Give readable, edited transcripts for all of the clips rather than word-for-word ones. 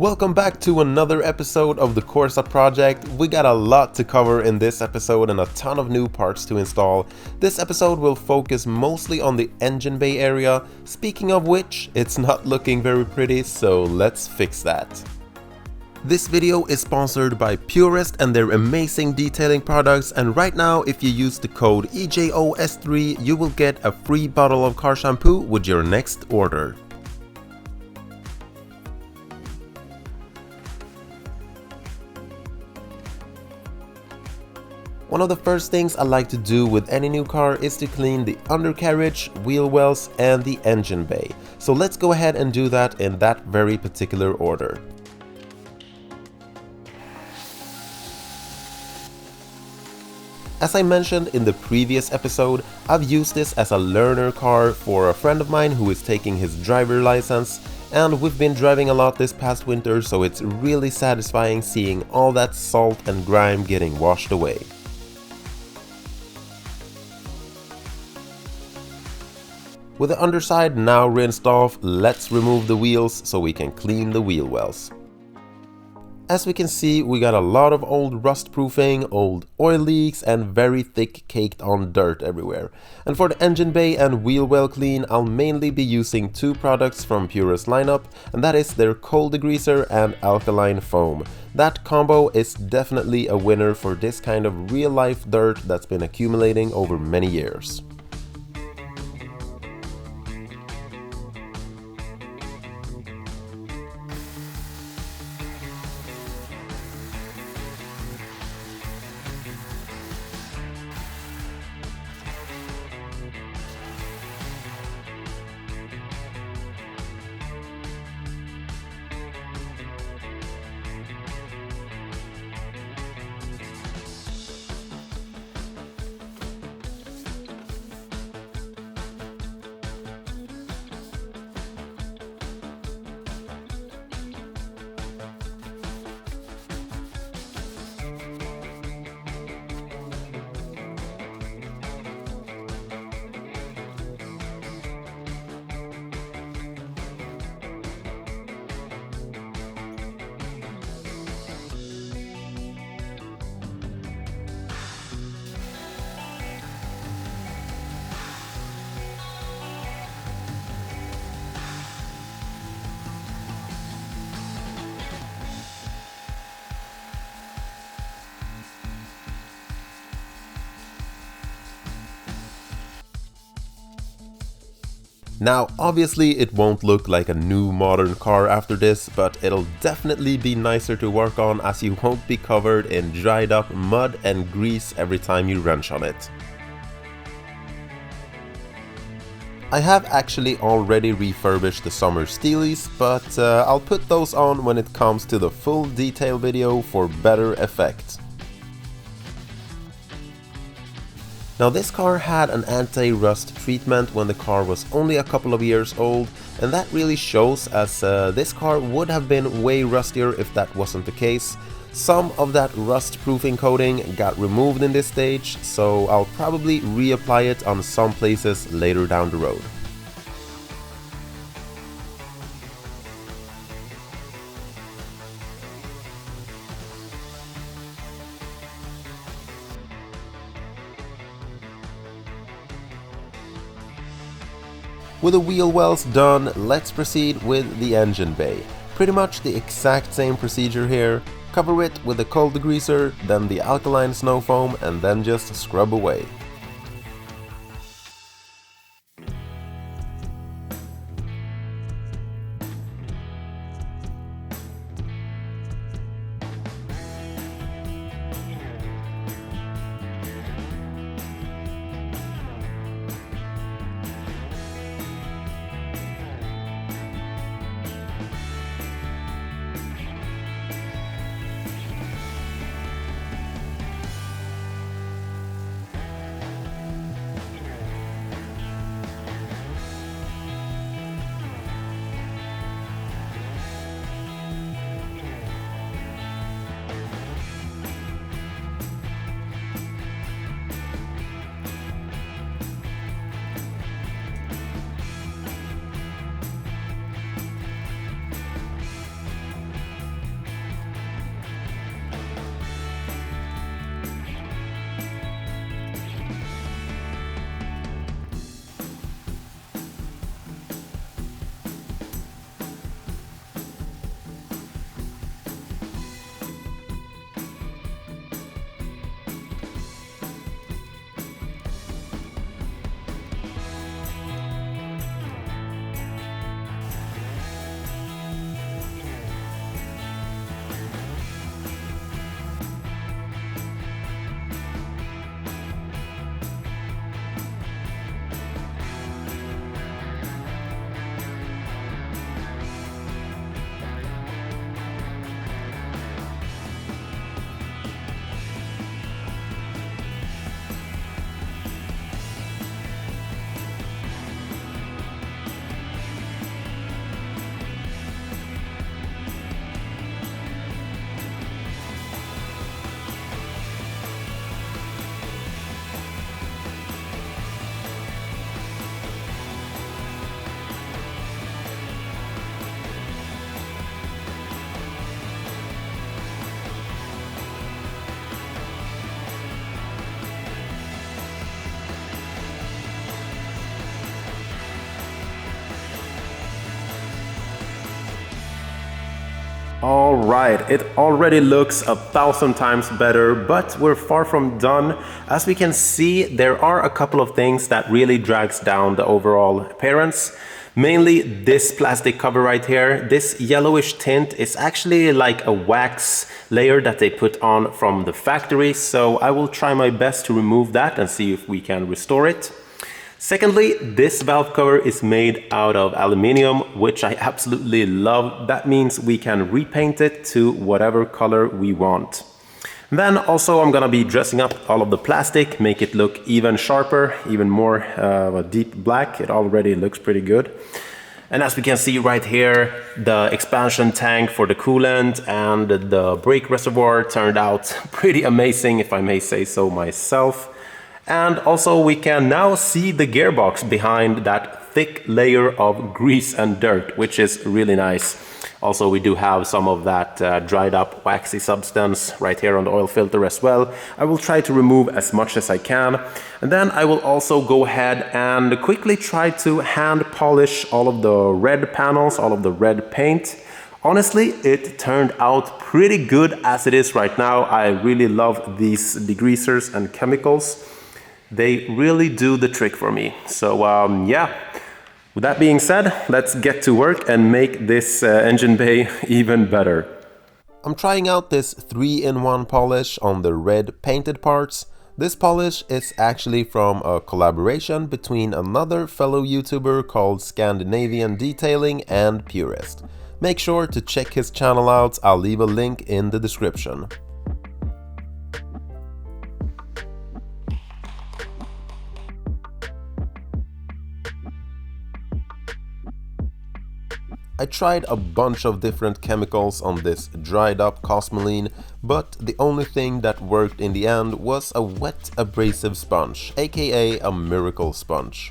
Welcome back to another episode of the Corsa project. We got a lot to cover in this episode and a ton of new parts to install. This episode will focus mostly on the engine bay area. Speaking of which, it's not looking very pretty, so let's fix that. This video is sponsored by Pureest and their amazing detailing products, and right now if you use the code ejoautovideos you will get a free bottle of car shampoo with your next order. One of the first things I like to do with any new car is to clean the undercarriage, wheel wells and the engine bay. So let's go ahead and do that in that very particular order. As I mentioned in the previous episode, I've used this as a learner car for a friend of mine who is taking his driver license, and we've been driving a lot this past winter, so it's really satisfying seeing all that salt and grime getting washed away. With the underside now rinsed off, let's remove the wheels so we can clean the wheel wells. As we can see, we got a lot of old rust proofing, old oil leaks and very thick caked on dirt everywhere. And for the engine bay and wheel well clean, I'll mainly be using two products from Pureest lineup, and that is their cold degreaser and alkaline foam. That combo is definitely a winner for this kind of real life dirt that's been accumulating over many years. Now, obviously it won't look like a new modern car after this, but it'll definitely be nicer to work on as you won't be covered in dried up mud and grease every time you wrench on it. I have actually already refurbished the summer steelies, but I'll put those on when it comes to the full detail video for better effect. Now this car had an anti-rust treatment when the car was only a couple of years old, and that really shows, as this car would have been way rustier if that wasn't the case. Some of that rust proofing coating got removed in this stage, so I'll probably reapply it on some places later down the road. With the wheel wells done, let's proceed with the engine bay. Pretty much the exact same procedure here. Cover it with the cold degreaser, then the alkaline snow foam, and then just scrub away. Alright, it already looks 1,000 times better, but we're far from done. As we can see, there are a couple of things that really drags down the overall appearance. Mainly this plastic cover right here. This yellowish tint is actually like a wax layer that they put on from the factory, so I will try my best to remove that and see if we can restore it. Secondly, this valve cover is made out of aluminium, which I absolutely love. That means we can repaint it to whatever color we want. Then also I'm gonna be dressing up all of the plastic, make it look even sharper, even more a deep black. It already looks pretty good. And as we can see right here, the expansion tank for the coolant and the brake reservoir turned out pretty amazing, if I may say so myself. And also we can now see the gearbox behind that thick layer of grease and dirt, which is really nice. Also we do have some of that dried up waxy substance right here on the oil filter as well. I will try to remove as much as I can. And then I will also go ahead and quickly try to hand polish all of the red panels, all of the red paint. Honestly, it turned out pretty good as it is right now. I really love these degreasers and chemicals. They really do the trick for me. So yeah, with that being said, let's get to work and make this engine bay even better. I'm trying out this 3-in-1 polish on the red painted parts. This polish is actually from a collaboration between another fellow YouTuber called Scandinavian Detailing and Pureest. Make sure to check his channel out, I'll leave a link in the description. I tried a bunch of different chemicals on this dried up Cosmoline, but the only thing that worked in the end was a wet abrasive sponge, aka a miracle sponge.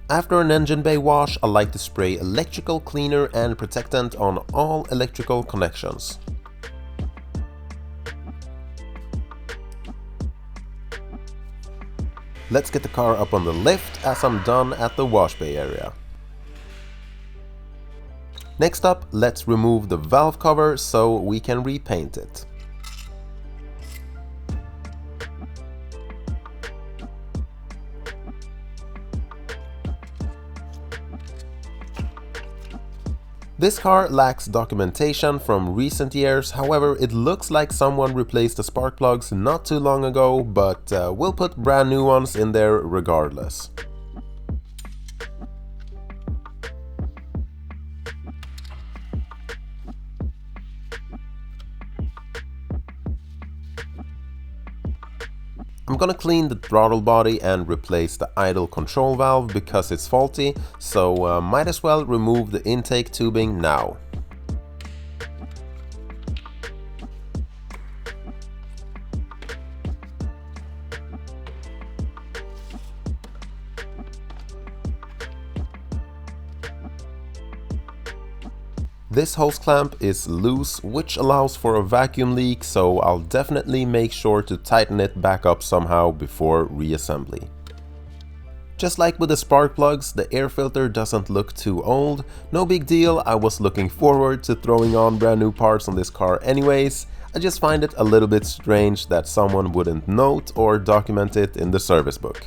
After an engine bay wash, I like to spray electrical cleaner and protectant on all electrical connections. Let's get the car up on the lift as I'm done at the wash bay area. Next up, let's remove the valve cover so we can repaint it. This car lacks documentation from recent years, however it looks like someone replaced the spark plugs not too long ago, but we'll put brand new ones in there regardless. I'm gonna clean the throttle body and replace the idle control valve because it's faulty, so might as well remove the intake tubing now. This hose clamp is loose, which allows for a vacuum leak, so I'll definitely make sure to tighten it back up somehow before reassembly. Just like with the spark plugs, the air filter doesn't look too old. No big deal, I was looking forward to throwing on brand new parts on this car anyways. I just find it a little bit strange that someone wouldn't note or document it in the service book.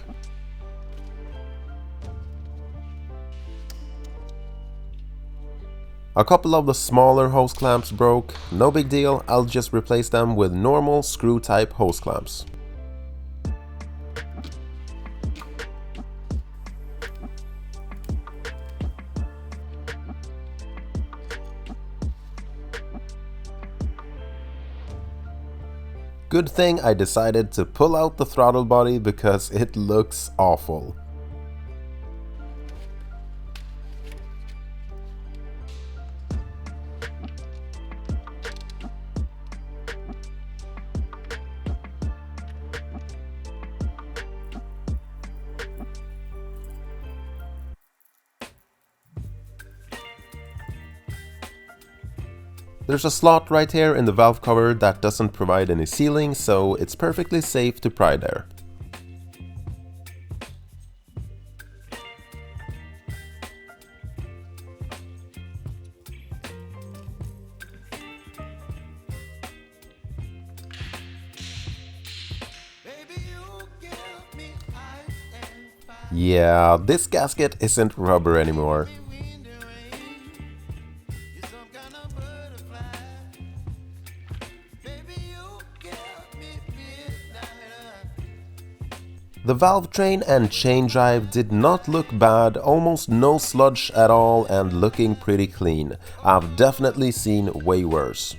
A couple of the smaller hose clamps broke, no big deal, I'll just replace them with normal screw type hose clamps. Good thing I decided to pull out the throttle body because it looks awful. There's a slot right here in the valve cover that doesn't provide any sealing, so it's perfectly safe to pry there. Yeah, this gasket isn't rubber anymore. The valve train and chain drive did not look bad, almost no sludge at all and looking pretty clean. I've definitely seen way worse.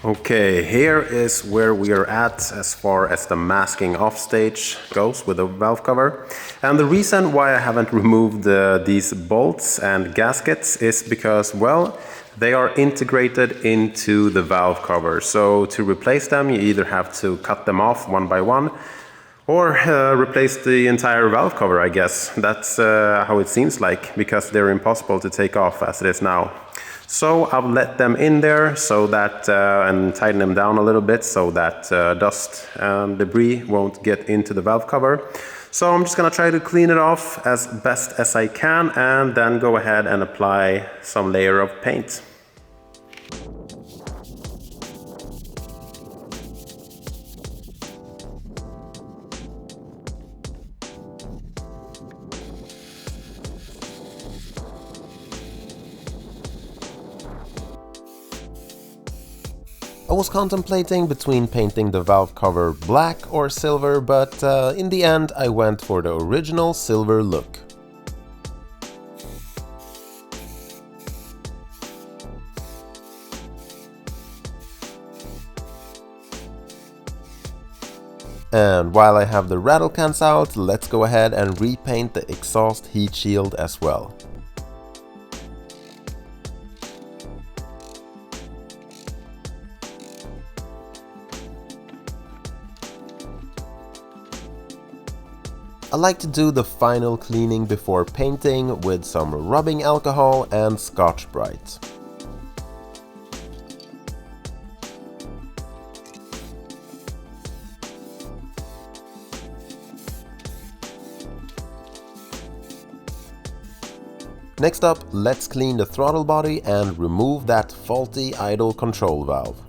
Okay, here is where we are at as far as the masking off stage goes with the valve cover. And the reason why I haven't removed these bolts and gaskets is because, well, they are integrated into the valve cover. So to replace them, you either have to cut them off one by one or replace the entire valve cover, I guess. That's how it seems like, because they're impossible to take off as it is now. So I've let them in there so that and tighten them down a little bit so that dust and debris won't get into the valve cover. So I'm just gonna try to clean it off as best as I can and then go ahead and apply some layer of paint. I was contemplating between painting the valve cover black or silver, but in the end I went for the original silver look. And while I have the rattle cans out, let's go ahead and repaint the exhaust heat shield as well. I like to do the final cleaning before painting with some rubbing alcohol and Scotch-Brite. Next up, let's clean the throttle body and remove that faulty idle control valve.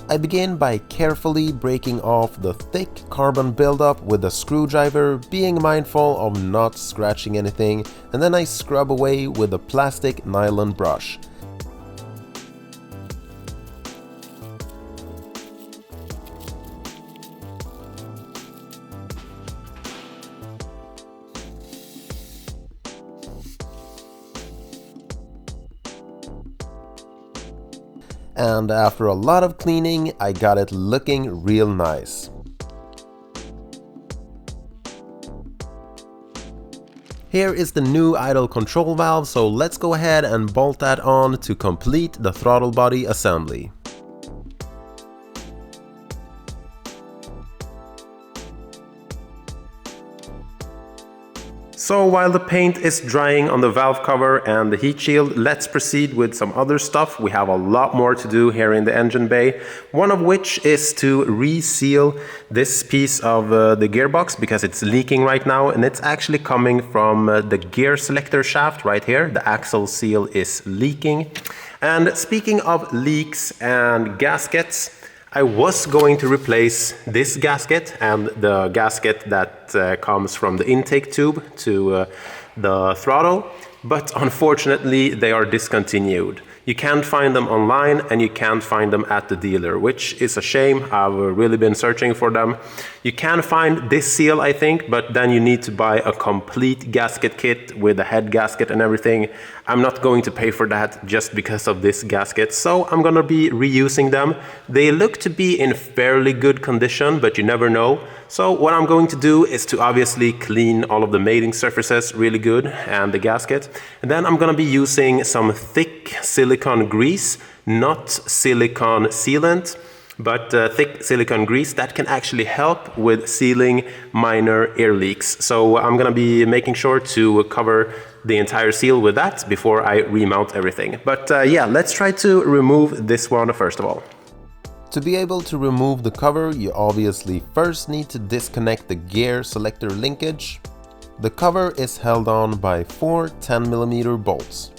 I begin by carefully breaking off the thick carbon buildup with a screwdriver, being mindful of not scratching anything, and then I scrub away with a plastic nylon brush. And after a lot of cleaning, I got it looking real nice. Here is the new idle control valve, so let's go ahead and bolt that on to complete the throttle body assembly. So while the paint is drying on the valve cover and the heat shield, let's proceed with some other stuff. We have a lot more to do here in the engine bay, one of which is to reseal this piece of the gearbox because it's leaking right now, and it's actually coming from the gear selector shaft right here. The axle seal is leaking. And speaking of leaks and gaskets, I was going to replace this gasket and the gasket that comes from the intake tube to the throttle, but unfortunately they are discontinued. You can't find them online and you can't find them at the dealer, which is a shame. I've really been searching for them. You can find this seal, I think, but then you need to buy a complete gasket kit with a head gasket and everything. I'm not going to pay for that just because of this gasket, so I'm gonna be reusing them. They look to be in fairly good condition, but you never know. So what I'm going to do is to obviously clean all of the mating surfaces really good and the gasket. And then I'm gonna be using some thick silicone grease, not silicone sealant. But thick silicone grease, that can actually help with sealing minor air leaks. So I'm gonna be making sure to cover the entire seal with that before I remount everything. But yeah, let's try to remove this one first of all. To be able to remove the cover, you obviously first need to disconnect the gear selector linkage. The cover is held on by 4 10mm bolts.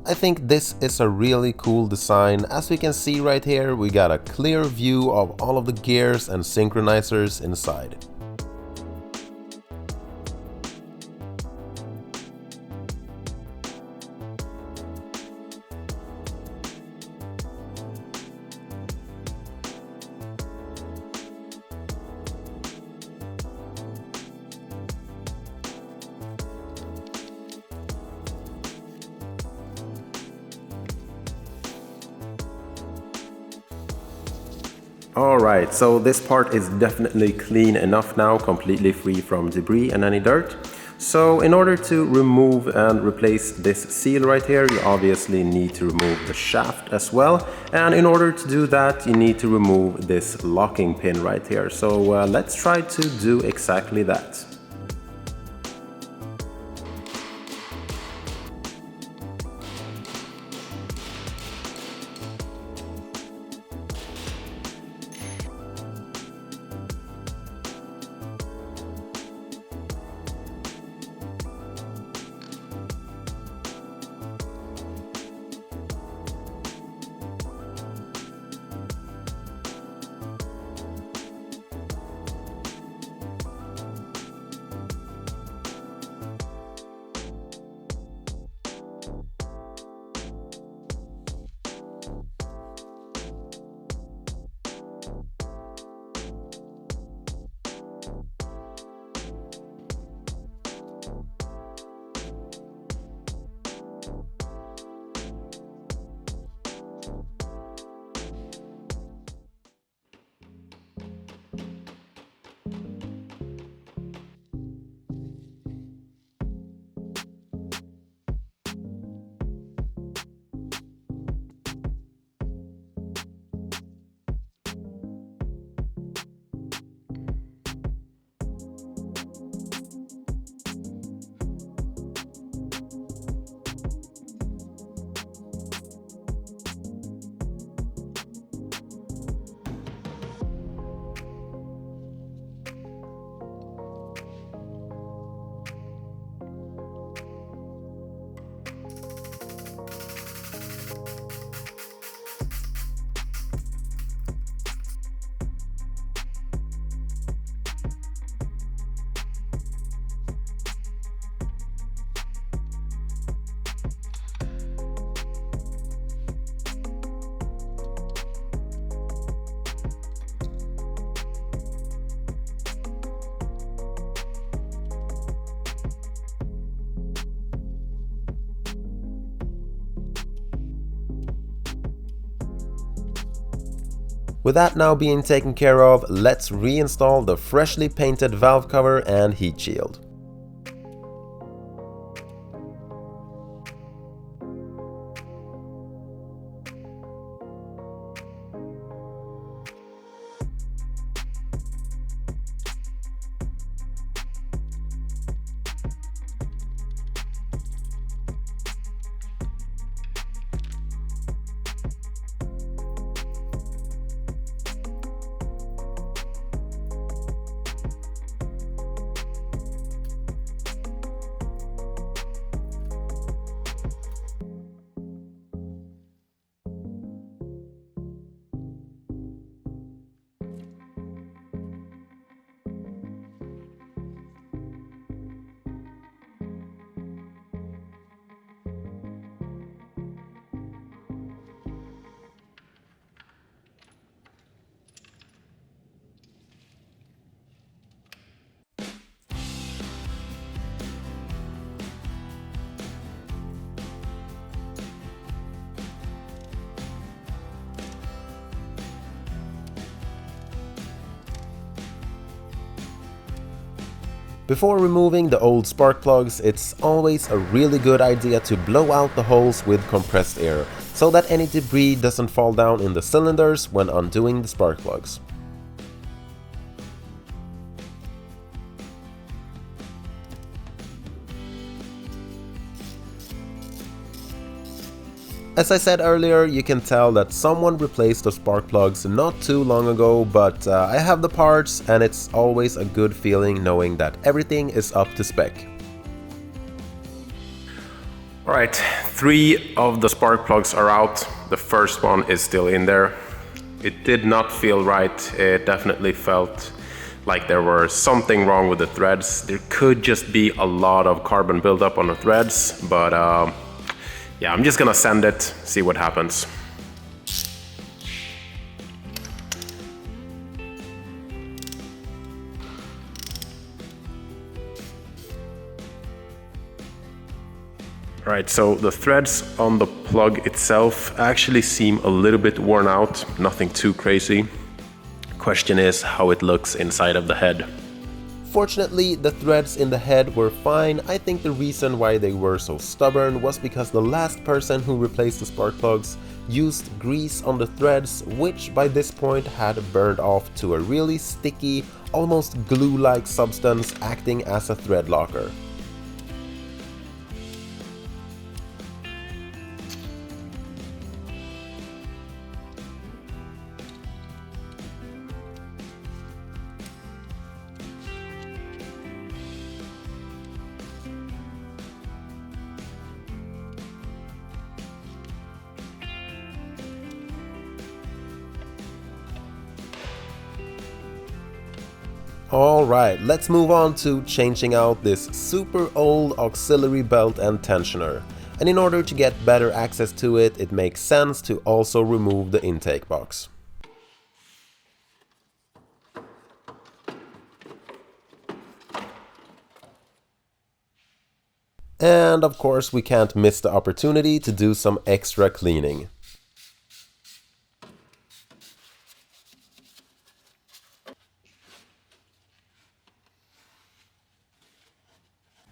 I think this is a really cool design. As we can see right here, we got a clear view of all of the gears and synchronizers inside. Alright, so this part is definitely clean enough now, completely free from debris and any dirt. So in order to remove and replace this seal right here, you obviously need to remove the shaft as well. And in order to do that, you need to remove this locking pin right here. So let's try to do exactly that. With that now being taken care of, let's reinstall the freshly painted valve cover and heat shield. Before removing the old spark plugs, it's always a really good idea to blow out the holes with compressed air, so that any debris doesn't fall down in the cylinders when undoing the spark plugs. As I said earlier, you can tell that someone replaced the spark plugs not too long ago, but I have the parts and it's always a good feeling knowing that everything is up to spec. Alright, 3 of the spark plugs are out. The first one is still in there. It did not feel right. It definitely felt like there was something wrong with the threads. There could just be a lot of carbon buildup on the threads, but yeah, I'm just gonna send it, see what happens. Alright, so the threads on the plug itself actually seem a little bit worn out, nothing too crazy. Question is how it looks inside of the head. Fortunately, the threads in the head were fine. I think the reason why they were so stubborn was because the last person who replaced the spark plugs used grease on the threads, which by this point had burned off to a really sticky, almost glue-like substance acting as a thread locker. Alright, let's move on to changing out this super old auxiliary belt and tensioner. And in order to get better access to it, it makes sense to also remove the intake box. And of course we can't miss the opportunity to do some extra cleaning.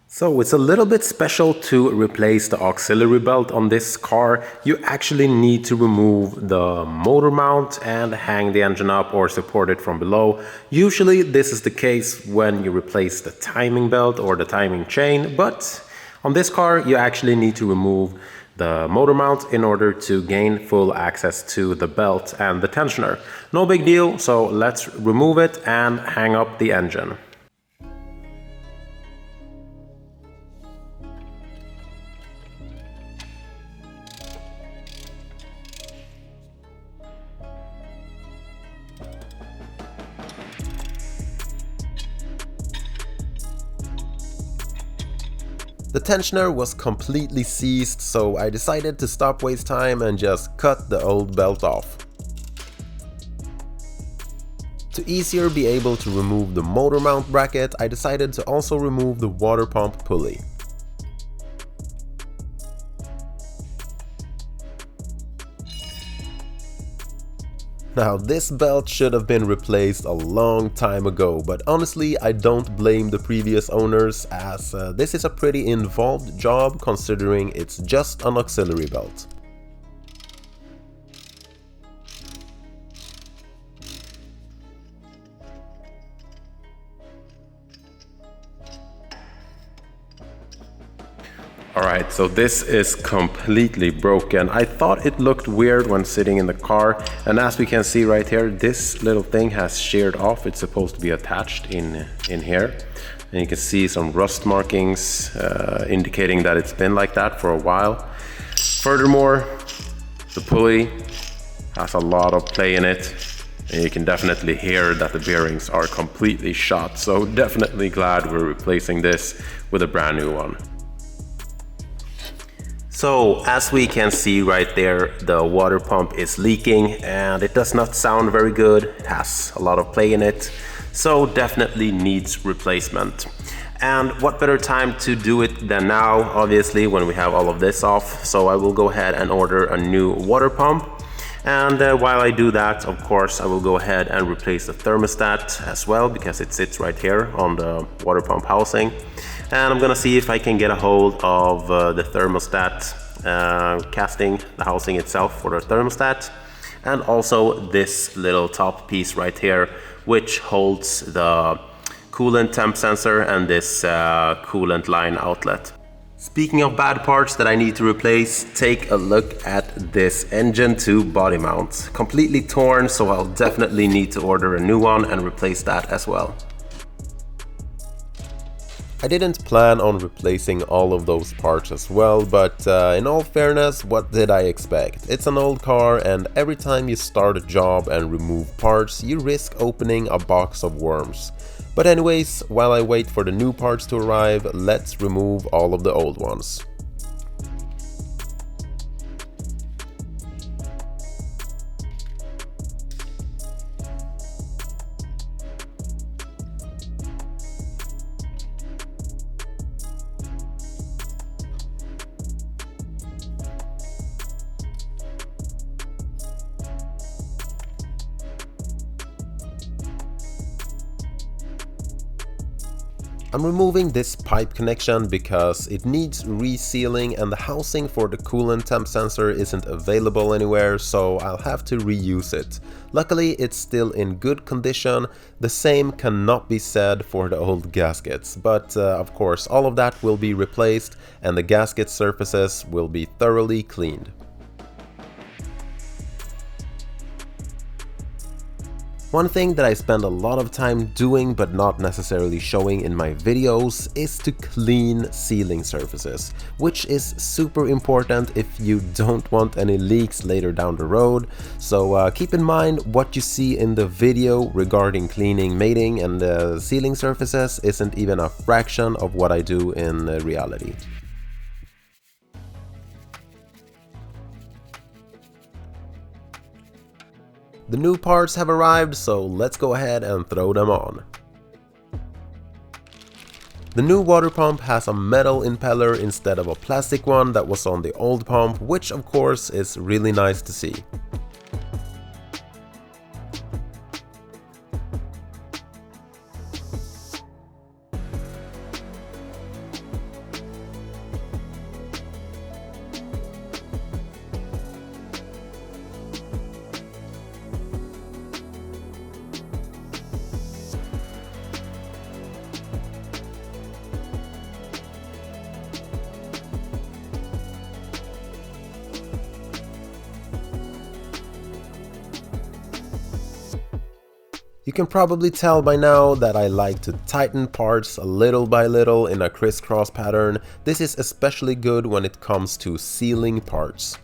So it's a little bit special to replace the auxiliary belt on this car. You actually need to remove the motor mount and hang the engine up or support it from below. Usually this is the case when you replace the timing belt or the timing chain, but on this car you actually need to remove the motor mount in order to gain full access to the belt and the tensioner. No big deal, so let's remove it and hang up the engine. The tensioner was completely seized, so I decided to stop waste time and just cut the old belt off. To easier be able to remove the motor mount bracket, I decided to also remove the water pump pulley. Now this belt should have been replaced a long time ago, but honestly I don't blame the previous owners, as this is a pretty involved job considering it's just an auxiliary belt. Alright, so this is completely broken. I thought it looked weird when sitting in the car, and as we can see right here, this little thing has sheared off. It's supposed to be attached in here. And you can see some rust markings indicating that it's been like that for a while. Furthermore, the pulley has a lot of play in it, and you can definitely hear that the bearings are completely shot. So definitely glad we're replacing this with a brand new one. So as we can see right there, the water pump is leaking and it does not sound very good. It has a lot of play in it, so definitely needs replacement. And what better time to do it than now, obviously, when we have all of this off. So I will go ahead and order a new water pump. And while I do that, of course, I will go ahead and replace the thermostat as well, because it sits right here on the water pump housing. And I'm gonna see if I can get a hold of the thermostat casting, the housing itself for the thermostat, and also this little top piece right here, which holds the coolant temp sensor and this coolant line outlet. Speaking of bad parts that I need to replace, take a look at this engine to body mount. Completely torn, so I'll definitely need to order a new one and replace that as well. I didn't plan on replacing all of those parts as well, but in all fairness, what did I expect? It's an old car, and every time you start a job and remove parts, you risk opening a box of worms. But anyways, while I wait for the new parts to arrive, let's remove all of the old ones. I'm removing this pipe connection because it needs resealing and the housing for the coolant temp sensor isn't available anywhere, so I'll have to reuse it. Luckily, it's still in good condition. The same cannot be said for the old gaskets, but of course all of that will be replaced and the gasket surfaces will be thoroughly cleaned. One thing that I spend a lot of time doing but not necessarily showing in my videos is to clean sealing surfaces, which is super important if you don't want any leaks later down the road. So keep in mind what you see in the video regarding cleaning mating and sealing surfaces isn't even a fraction of what I do in reality. The new parts have arrived, so let's go ahead and throw them on. The new water pump has a metal impeller instead of a plastic one that was on the old pump, which of course is really nice to see. You can probably tell by now that I like to tighten parts little by little in a crisscross pattern. This is especially good when it comes to sealing parts.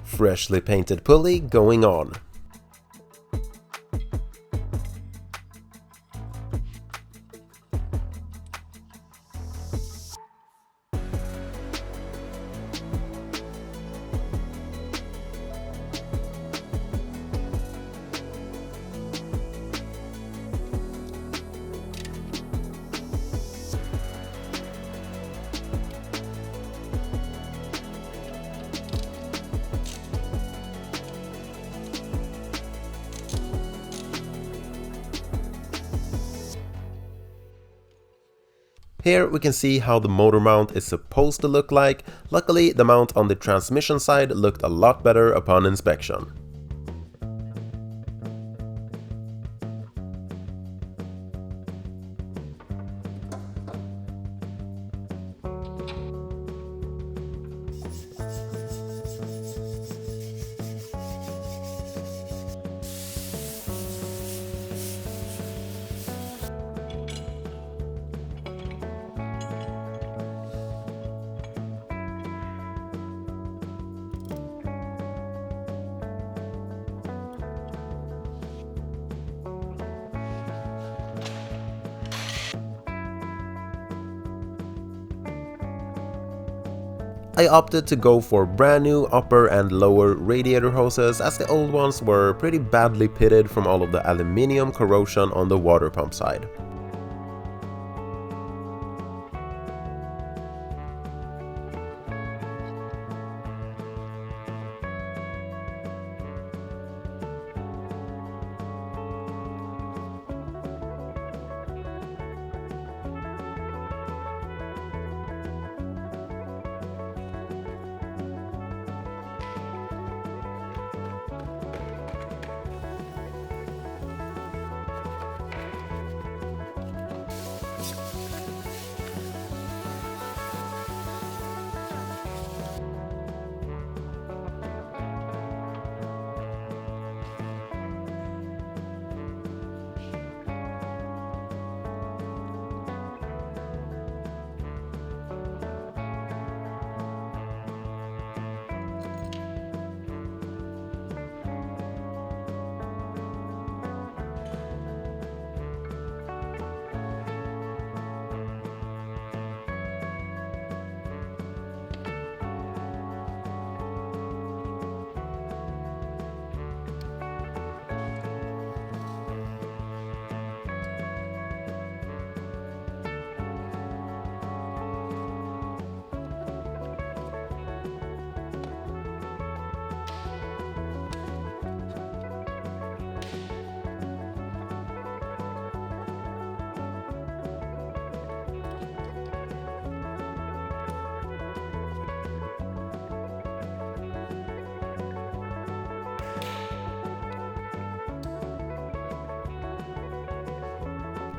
Freshly painted pulley going on. Here we can see how the motor mount is supposed to look like. Luckily, the mount on the transmission side looked a lot better upon inspection. I opted to go for brand new upper and lower radiator hoses, as the old ones were pretty badly pitted from all of the aluminium corrosion on the water pump side.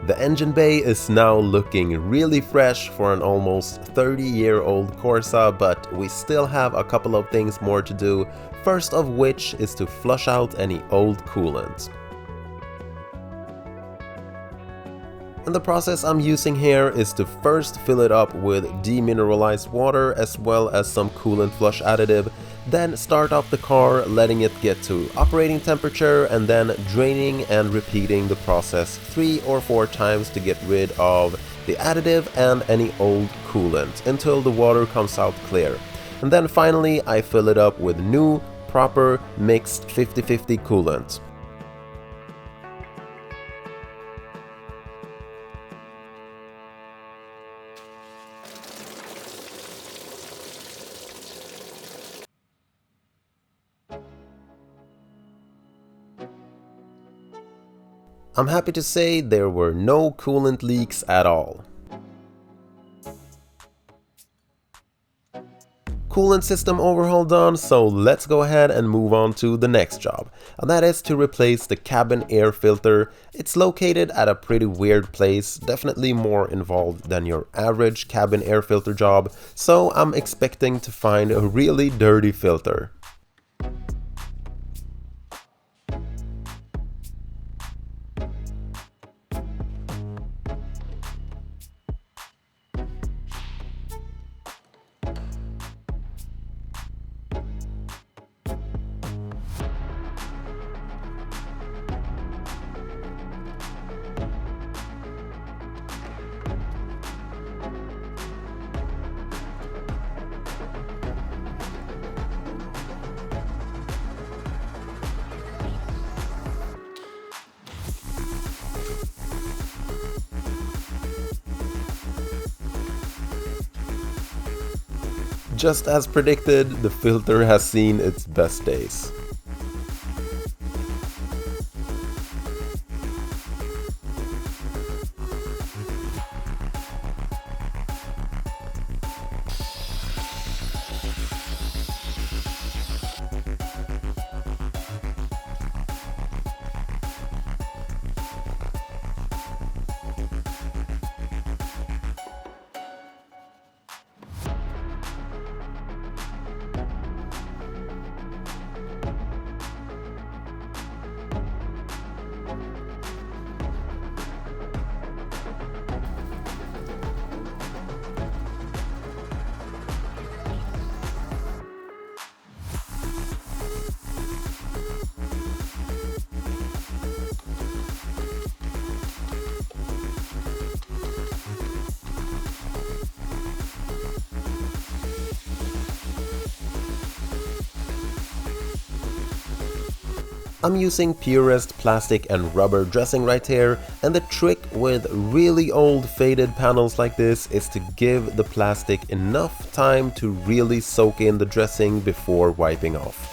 The engine bay is now looking really fresh for an almost 30-year-old Corsa, but we still have a couple of things more to do, first of which is to flush out any old coolant. And the process I'm using here is to first fill it up with demineralized water as well as some coolant flush additive, then start up the car, letting it get to operating temperature, and then draining and repeating the process 3 or 4 times to get rid of the additive and any old coolant until the water comes out clear. And then finally I fill it up with new, proper, mixed 50-50 coolant. I'm happy to say there were no coolant leaks at all. Coolant system overhaul done, so let's go ahead and move on to the next job. And that is to replace the cabin air filter. It's located at a pretty weird place, definitely more involved than your average cabin air filter job, so I'm expecting to find a really dirty filter. Just as predicted, the filter has seen its best days. I'm using Pureest plastic and rubber dressing right here, and the trick with really old faded panels like this is to give the plastic enough time to really soak in the dressing before wiping off.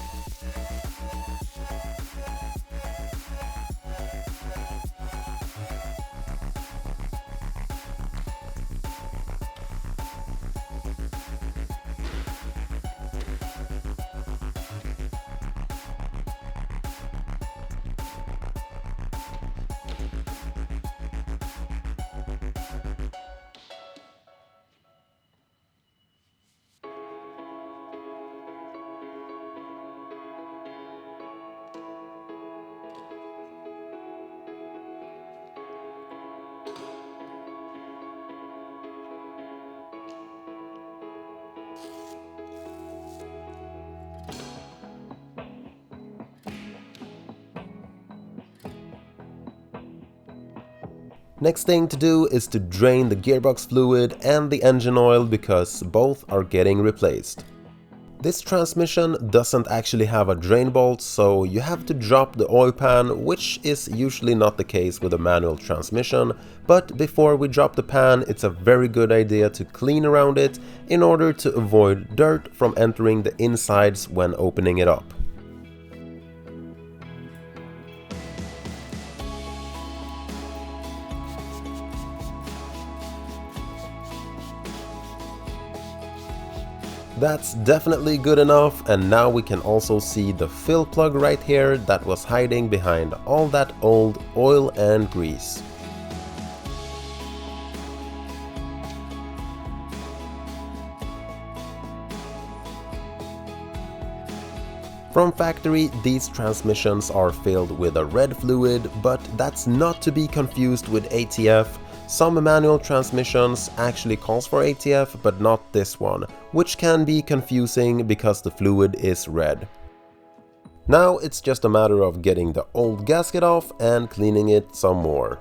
Next thing to do is to drain the gearbox fluid and the engine oil because both are getting replaced. This transmission doesn't actually have a drain bolt, so you have to drop the oil pan, which is usually not the case with a manual transmission, but before we drop the pan, it's a very good idea to clean around it in order to avoid dirt from entering the insides when opening it up. That's definitely good enough, and now we can also see the fill plug right here that was hiding behind all that old oil and grease. From factory, these transmissions are filled with a red fluid, but that's not to be confused with ATF. Some manual transmissions actually calls for ATF, but not this one, which can be confusing because the fluid is red. Now it's just a matter of getting the old gasket off and cleaning it some more.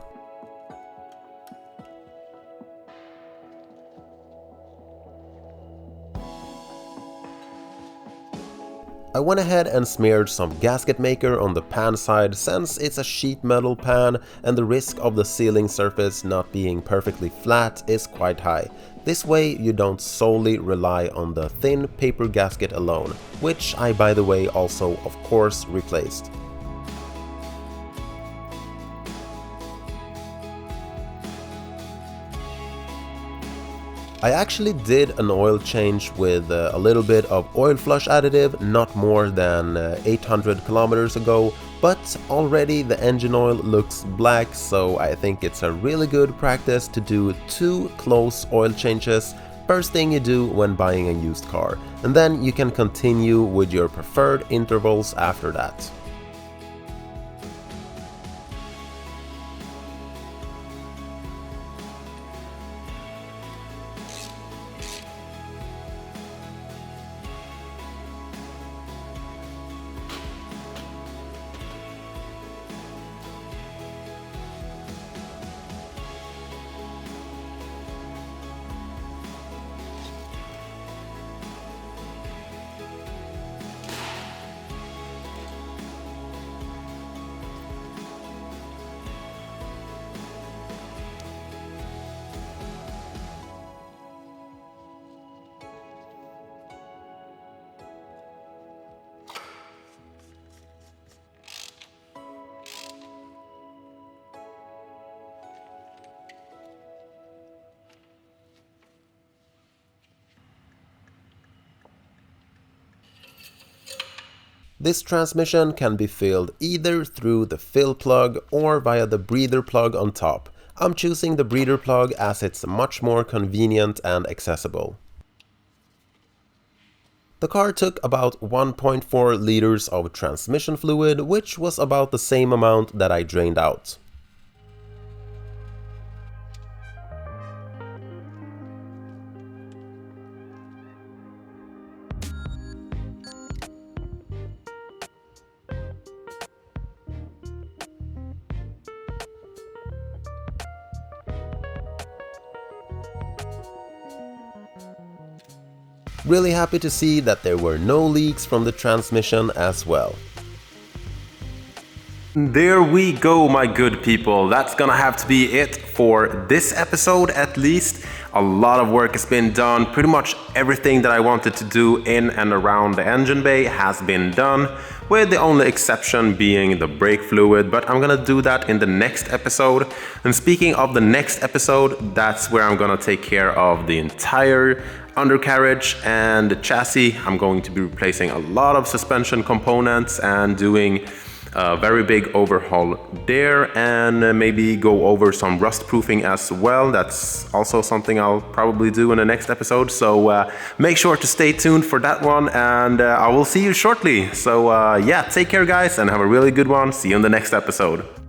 I went ahead and smeared some gasket maker on the pan side since it's a sheet metal pan and the risk of the sealing surface not being perfectly flat is quite high. This way you don't solely rely on the thin paper gasket alone, which I by the way also of course replaced. I actually did an oil change with a little bit of oil flush additive not more than 800 kilometers ago, but already the engine oil looks black, so I think it's a really good practice to do 2 close oil changes first thing you do when buying a used car, and then you can continue with your preferred intervals after that. This transmission can be filled either through the fill plug or via the breather plug on top. I'm choosing the breather plug as it's much more convenient and accessible. The car took about 1.4 liters of transmission fluid, which was about the same amount that I drained out. Really happy to see that there were no leaks from the transmission as well. There we go, my good people. That's gonna have to be it for this episode at least. A lot of work has been done. Pretty much everything that I wanted to do in and around the engine bay has been done, with the only exception being the brake fluid, but I'm gonna do that in the next episode. And speaking of the next episode, that's where I'm gonna take care of the entire undercarriage and the chassis. I'm going to be replacing a lot of suspension components and doing a very big overhaul there, and maybe go over some rust proofing as well. That's also something I'll probably do in the next episode, so make sure to stay tuned for that one, and I will see you shortly. So yeah, take care guys and have a really good one. See you in the next episode.